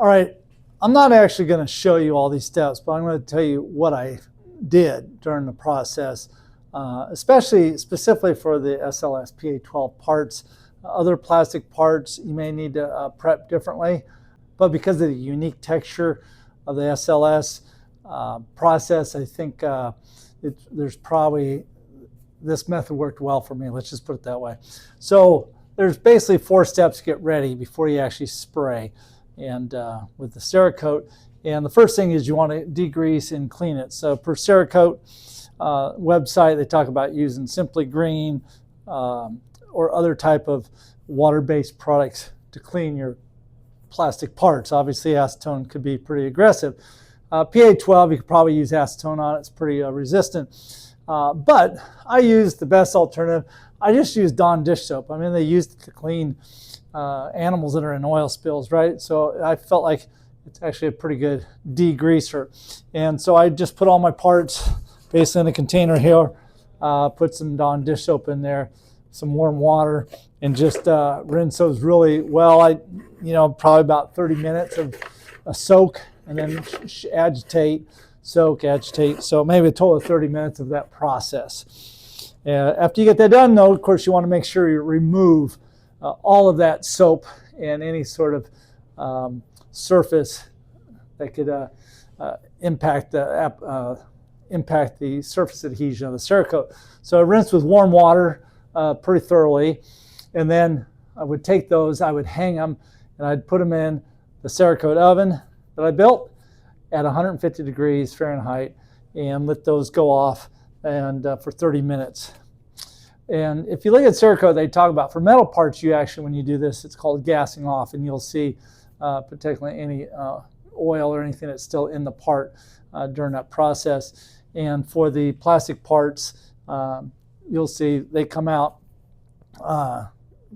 All right, I'm not actually going to show you all these steps, but I'm going to tell you what I did during the process, specifically for the SLS PA12 parts. Other plastic parts you may need to prep differently, but because of the unique texture of the SLS process, I think there's probably, this method worked well for me, let's just put it that way. So there's basically 4 steps to get ready before you actually spray and with the Cerakote. And the first thing is you want to degrease and clean it. So per Cerakote website, they talk about using Simply Green or other type of water-based products to clean your plastic parts. Obviously acetone could be pretty aggressive. PA12, you could probably use acetone on it, it's pretty resistant. But I used the best alternative. I just used Dawn dish soap. I mean, they used it to clean animals that are in oil spills, right? So I felt like it's actually a pretty good degreaser. And so I just put all my parts basically in a container here, put some Dawn dish soap in there, some warm water, and just rinse those really well. Probably about 30 minutes of a soak, and then agitate, soak, agitate. So maybe a total of 30 minutes of that process. After you get that done, though, of course, you want to make sure you remove all of that soap and any sort of surface that could impact the surface adhesion of the Cerakote. So I rinse with warm water pretty thoroughly, and then I would take those, I would hang them, and I'd put them in the Cerakote oven that I built at 150 degrees Fahrenheit and let those go off and for 30 minutes. And if you look at Cerakote, they talk about for metal parts, you actually, when you do this, it's called gassing off, and you'll see particularly any oil or anything that's still in the part during that process. And for the plastic parts, you'll see they come out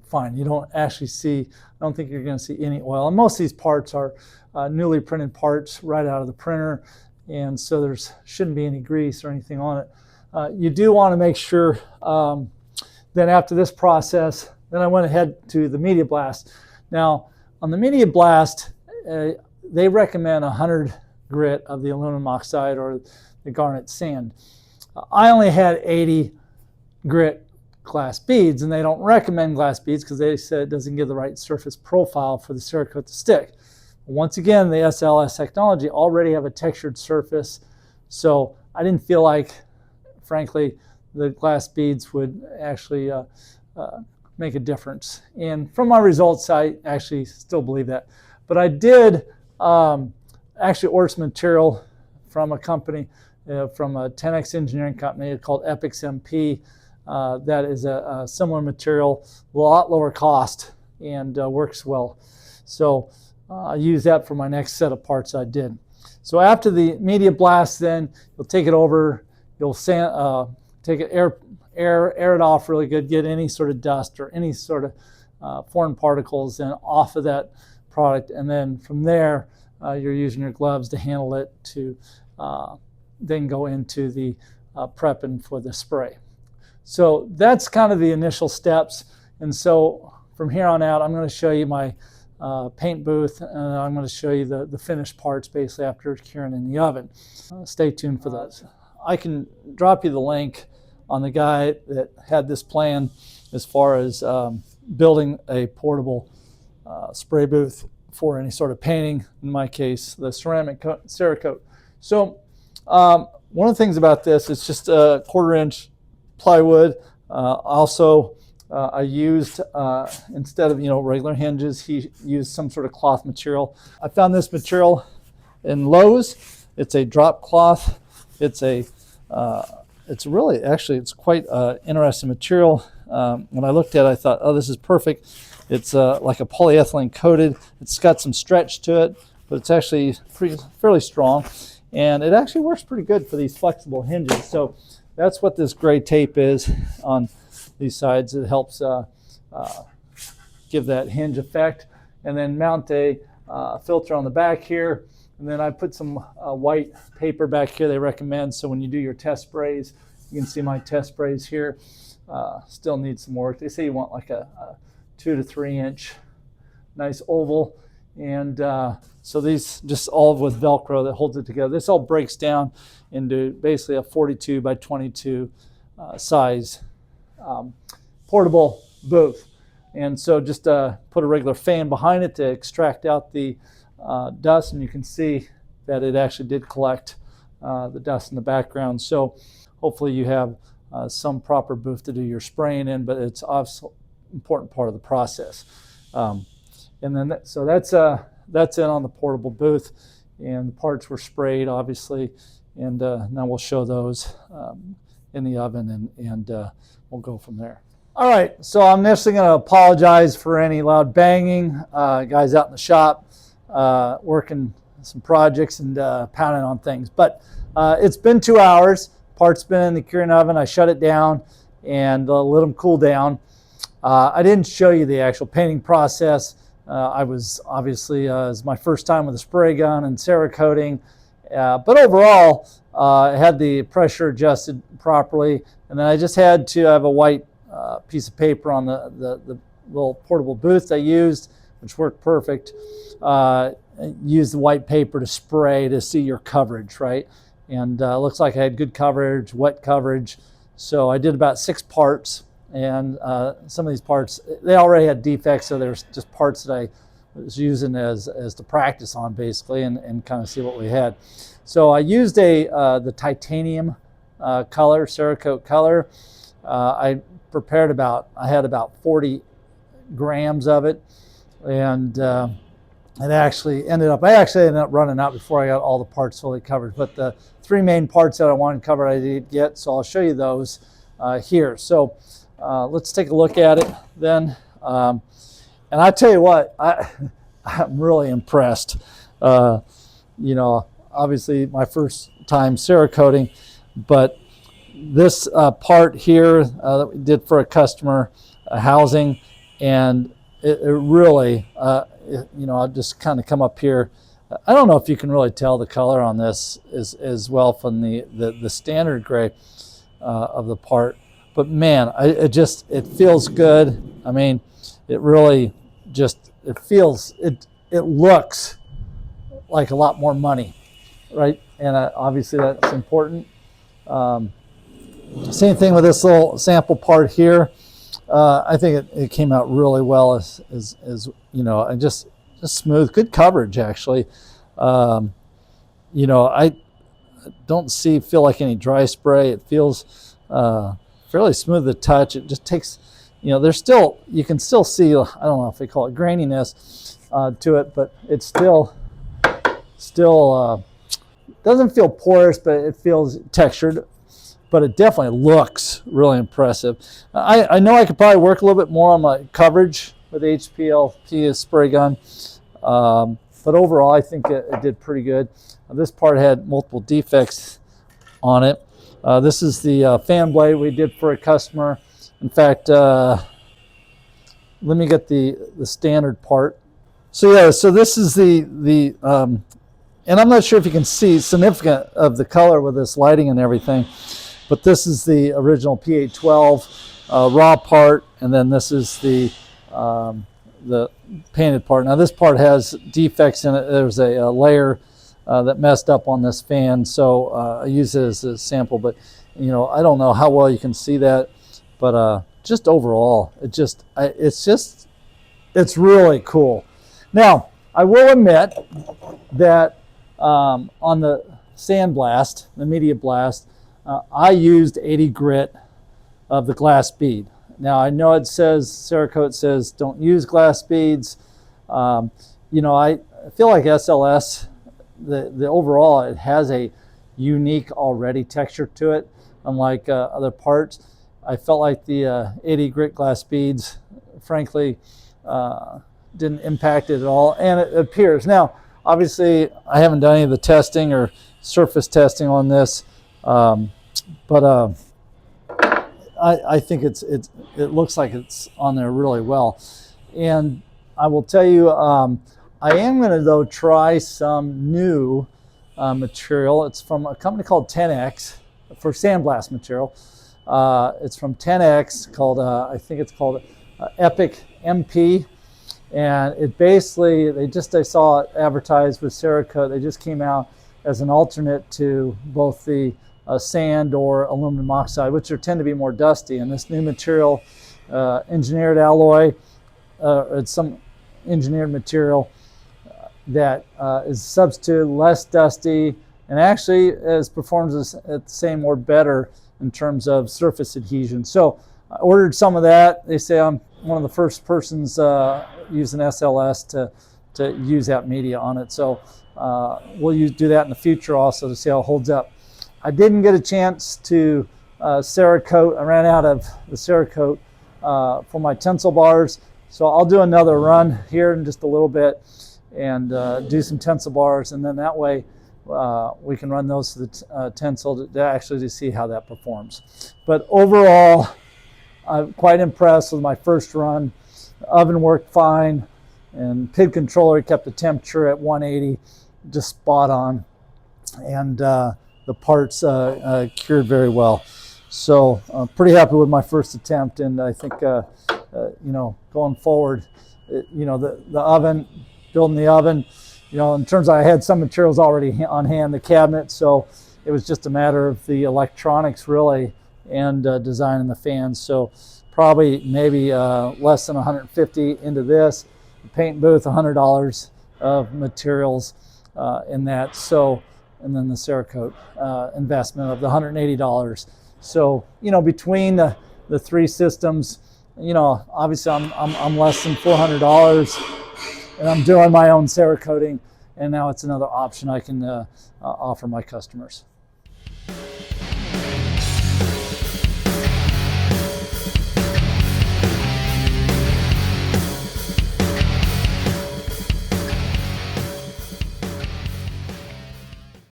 fine. You don't actually see, I don't think you're going to see any oil. And most of these parts are newly printed parts right out of the printer, and so there shouldn't be any grease or anything on it. You do want to make sure then after this process, then I went ahead to the media blast. Now, on the media blast, they recommend 100 grit of the aluminum oxide or the garnet sand. I only had 80 grit glass beads, and they don't recommend glass beads because they said it doesn't give the right surface profile for the Cerakote to stick. Once again, the SLS technology already have a textured surface, so I didn't feel like, frankly, the glass beads would actually make a difference. And from my results, I actually still believe that. But I did actually order some material from a company, from a 10X engineering company called Epix MP. That is a similar material, a lot lower cost, and works well. So I used that for my next set of parts I did. So after the media blast, then you'll take it over, you'll take it, air it off really good, get any sort of dust or any sort of foreign particles then off of that product, and then from there you're using your gloves to handle it to then go into the prepping for the spray. So that's kind of the initial steps, and so from here on out I'm going to show you my paint booth, and I'm going to show you the finished parts basically after curing in the oven. Stay tuned for those. I can drop you the link on the guy that had this plan as far as building a portable spray booth for any sort of painting, in my case the ceramic Cerakote. So one of the things about this, it's just a 1/4 inch plywood. Also I used, instead of regular hinges, he used some sort of cloth material. I found this material in Lowe's. It's a drop cloth. It's really, actually, it's quite interesting material. When I looked at it, I thought, oh, this is perfect. It's like a polyethylene coated. It's got some stretch to it, but it's actually fairly strong. And it actually works pretty good for these flexible hinges. So that's what this gray tape is on these sides. It helps give that hinge effect. And then mount a filter on the back here. And then I put some white paper back here they recommend, so when you do your test sprays, you can see my test sprays here. Still need some work. They say you want like a 2 to 3 inch nice oval, and So these just all with Velcro that holds it together. This all breaks down into basically a 42 by 22 size portable booth. And so just put a regular fan behind it to extract out the dust, and you can see that it actually did collect the dust in the background. So hopefully you have some proper booth to do your spraying in, but it's also an important part of the process. And then so that's it on the portable booth, and the parts were sprayed obviously, and now we'll show those in the oven, and we'll go from there. All right, so I'm initially going to apologize for any loud banging. Guys out in the shop working some projects and pounding on things, but it's been 2 hours. Parts been in the curing oven. I shut it down and let them cool down. I didn't show you the actual painting process. I was obviously, it was my first time with a spray gun and Cerakoting, but overall I had the pressure adjusted properly, and then I just had to have a white piece of paper on the little portable booth I used, which worked perfect. Use the white paper to spray to see your coverage, right? And looks like I had good coverage, wet coverage. So I did about 6 parts, and some of these parts, they already had defects, so there's just parts that I was using as to practice on basically, and kind of see what we had. So I used the titanium color, Cerakote color. I had about 40 grams of it, and I actually ended up running out before I got all the parts fully covered. But the 3 main parts that I wanted covered I did get, so I'll show you those here. So let's take a look at it then. And I tell you what, I'm really impressed. You know, obviously my first time Cerakoting, but this part here that we did for a customer housing, and it really, you know, I'll just kind of come up here. I don't know if you can really tell the color on this as well from the standard gray of the part, but man, it feels good. I mean, it really just, it looks like a lot more money, right? And obviously that's important. Same thing with this little sample part here. I think it came out really well as you know, and just smooth, good coverage actually. You know, I don't feel like any dry spray. It feels fairly smooth to touch. It just takes, you know, you can still see, I don't know if they call it graininess to it, but it's still doesn't feel porous, but it feels textured. But it definitely looks really impressive. I know I could probably work a little bit more on my coverage with HPLP spray gun, but overall I think it did pretty good. This part had multiple defects on it. This is the fan blade we did for a customer. In fact, let me get the standard part. So yeah, so this is the and I'm not sure if you can see significant of the color with this lighting and everything, but this is the original PA12 raw part, and then this is the painted part. Now this part has defects in it. There's a layer that messed up on this fan, so I use it as a sample, but you know, I don't know how well you can see that, but just overall, it's really cool. Now, I will admit that on the sandblast, the media blast, I used 80 grit of the glass bead. Now I know it says, Cerakote says don't use glass beads. You know, I feel like SLS, the overall, it has a unique already texture to it, unlike other parts. I felt like the 80 grit glass beads, frankly, didn't impact it at all, and it appears. Now, obviously, I haven't done any of the testing or surface testing on this, but I think it looks like it's on there really well. And I will tell you, I am going to though try some new material. It's from a company called 10X for sandblast material. It's from 10X called I think it's called Epic MP, And it basically, I saw it advertised with Cerakote. They just came out as an alternate to both the sand or aluminum oxide, which tend to be more dusty. And this new material, engineered alloy, it's some engineered material that is substituted, less dusty, and actually performs the same or better in terms of surface adhesion. So I ordered some of that. They say I'm one of the first persons using SLS to use that media on it. So we'll do that in the future also to see how it holds up. I didn't get a chance to Cerakote. I ran out of the Cerakote for my tensile bars. So I'll do another run here in just a little bit and do some tensile bars, and then that way we can run those to the tensile to actually see how that performs. But overall, I'm quite impressed with my first run. The oven worked fine, and PID controller kept the temperature at 180, just spot on, and the parts cured very well. So I'm pretty happy with my first attempt, and I think going forward, the oven, building the oven, in terms of I had some materials already on hand, the cabinet, so it was just a matter of the electronics really and designing the fans. So probably maybe less than 150 into this. The paint booth, $100 of materials in that. So, and then the Cerakote investment of the $180. So, between the three systems, obviously I'm less than $400, and I'm doing my own Cerakoting, and now it's another option I can offer my customers.